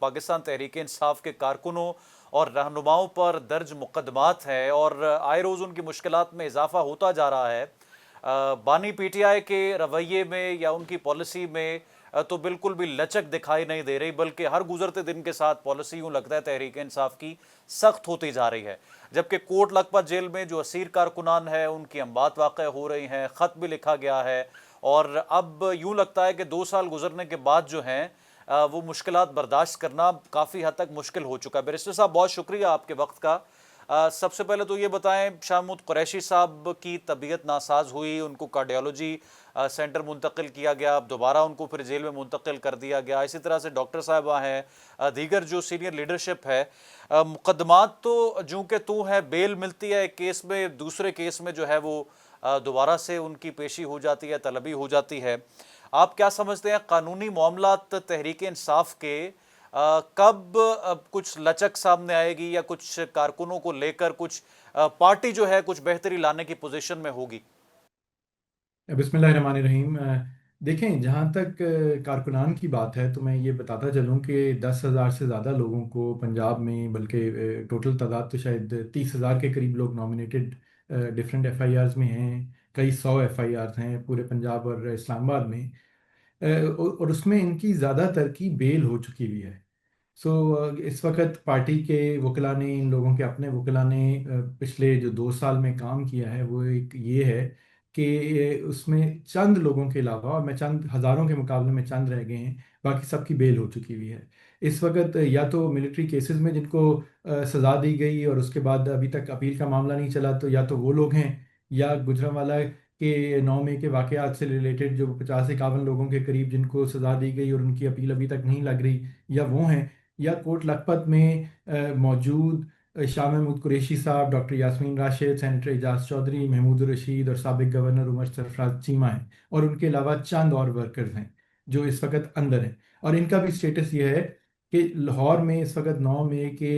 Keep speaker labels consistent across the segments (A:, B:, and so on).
A: पाकिस्तान तहरीक-ए-इंसाफ के कारकुनों और रहनुमाओं पर दर्ज मुकदमात हैं और आए रोज़ उनकी मुश्किलात में इजाफा होता जा रहा है। बानी पीटीआई के रवैये में या उनकी पॉलिसी में तो बिल्कुल भी लचक दिखाई नहीं दे रही, बल्कि हर गुजरते दिन के साथ पॉलिसी यूँ लगता है तहरीक-ए-इंसाफ की सख्त होती जा रही है। जबकि कोट लखपत जेल में जो असीर कारकुनान है उनकी अमवात वाक़ हो रही हैं, ख़त भी लिखा गया है और अब यूँ लगता है कि 2 साल गुजरने के बाद जो हैं वो मुश्किलात बर्दाश्त करना काफ़ी हद तक मुश्किल हो चुका है। बैरिस्टर साहब, बहुत शुक्रिया आपके वक्त का। सबसे पहले तो ये बताएं, शाहमूद कुरैशी साहब की तबीयत नासाज हुई, उनको कार्डियोलॉजी सेंटर मुंतकिल किया गया, अब दोबारा उनको फिर जेल में मुंतकिल कर दिया गया। इसी तरह से डॉक्टर साहबा हैं, दीगर जो सीनियर लीडरशिप है। मुकदमात तो जूँ के तू है, बेल मिलती है एक केस में, दूसरे केस में जो है वो दोबारा से उनकी पेशी हो जाती है, तलबी हो जाती है। आप क्या समझते हैं कानूनी मामलात तहरीक-ए-इंसाफ के कब कुछ लचक सामने आएगी या कुछ कारकुनों को लेकर कुछ पार्टी जो है कुछ बेहतरी लाने की पोजीशन में होगी?
B: बिस्मिल्लाहिर्रहमानिर्रहीम। देखें, जहाँ तक कारकुनान की बात है तो मैं ये बताता चलूँ कि 10,000 से ज़्यादा लोगों को पंजाब में, बल्कि टोटल तादाद तो शायद 30,000 के करीब लोग नॉमिनेटेड डिफरेंट एफआईआर्स में हैं। कई सौ एफआईआर्स हैं पूरे पंजाब और इस्लामाबाद में। और उसमें इनकी ज़्यादातर की बेल हो चुकी हुई है। इस वक्त पार्टी के वकला ने, इन लोगों के अपने वकला ने पिछले जो 2 साल में काम किया है वो एक ये है कि उसमें चंद लोगों के अलावा, और मैं चंद हज़ारों के मुकाबले में चंद रह गए हैं, बाकी सबकी बेल हो चुकी हुई है। इस वक्त या तो मिलिट्री केसेस में जिनको सज़ा दी गई और उसके बाद अभी तक अपील का मामला नहीं चला, तो या तो वो लोग हैं, या गुजरांवाला के 9 मई के वाक़यात से रिलेटेड जो 50-51 लोगों के करीब जिनको सज़ा दी गई और उनकी अपील अभी तक नहीं लग रही, या वो हैं, या कोट लखपत में मौजूद शाह महमूद कुरैशी साहब, डॉक्टर यास्मीन राशिद, सेनेटर एजाज चौधरी, महमूद रशीद और साबिक गवर्नर उमर सरफराज चीमा हैं। और उनके अलावा चंद और वर्कर्स हैं जो इस वक्त अंदर हैं। और इनका भी स्टेटस ये है कि लाहौर में इस वक्त 9 मई के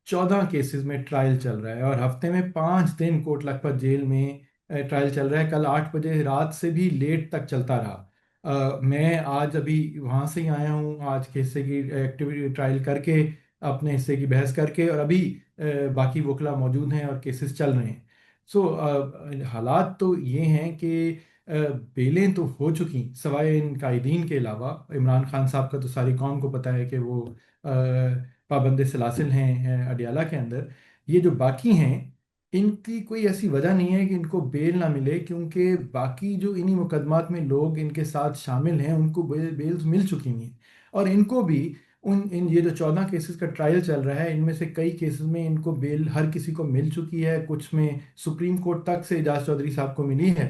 B: 14 केसेस में ट्रायल चल रहा है और हफ्ते में 5 दिन कोट लखपत जेल में ट्रायल चल रहा है। कल 8 बजे रात से भी लेट तक चलता रहा। मैं आज अभी वहाँ से ही आया हूँ, आज के हिस्से की एक्टिविटी ट्रायल करके, अपने हिस्से की बहस करके, और अभी बाकी वकला मौजूद हैं और केसेस चल रहे हैं। हालात तो ये हैं कि बेलें तो हो चुकी, सवाए इन कायदीन के अलावा। इमरान खान साहब का तो सारी कौम को पता है कि वो पाबंद सलासिल हैं अडियाला के अंदर। ये जो बाकी हैं, इनकी कोई ऐसी वजह नहीं है कि इनको बेल ना मिले, क्योंकि बाकी जो इन्हीं मुकदमात में लोग इनके साथ शामिल हैं उनको बेल्स मिल चुकी हैं। और इनको भी उन इन ये जो 14 केसेस का ट्रायल चल रहा है, इनमें से कई केसेस में इनको बेल हर किसी को मिल चुकी है, कुछ में सुप्रीम कोर्ट तक से एजाज चौधरी साहब को मिली है।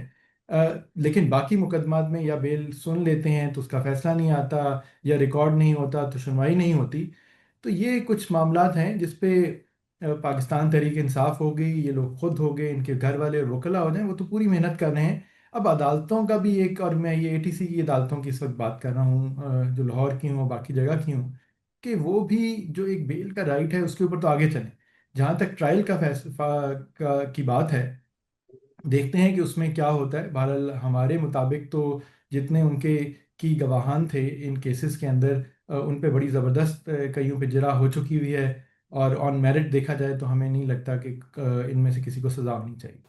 B: लेकिन बाकी मुकदमात में या बेल सुन लेते हैं तो उसका फैसला नहीं आता, या रिकॉर्ड नहीं होता तो सुनवाई नहीं होती। तो ये कुछ मामलात हैं जिसपे पाकिस्तान तहरीक इंसाफ हो गई, ये लोग खुद हो गए, इनके घर वाले और वकला हो जाए, वो तो पूरी मेहनत कर रहे हैं। अब अदालतों का भी एक, और मैं ये एटीसी की अदालतों की इस वक्त बात कर रहा हूँ, जो लाहौर की हूँ, बाकी जगह की हूँ, कि वो भी जो एक बेल का राइट है उसके ऊपर तो आगे चलें। जहाँ तक ट्रायल का फैसला की बात है, देखते हैं कि उसमें क्या होता है। बहरहाल हमारे मुताबिक तो जितने उनके की गवाहान थे इन केसेस के अंदर, उन पे बड़ी ज़बरदस्त कईयों पे जरा हो चुकी हुई है। और ऑन मेरिट देखा जाए तो हमें नहीं लगता कि इनमें से किसी को सज़ा होनी चाहिए।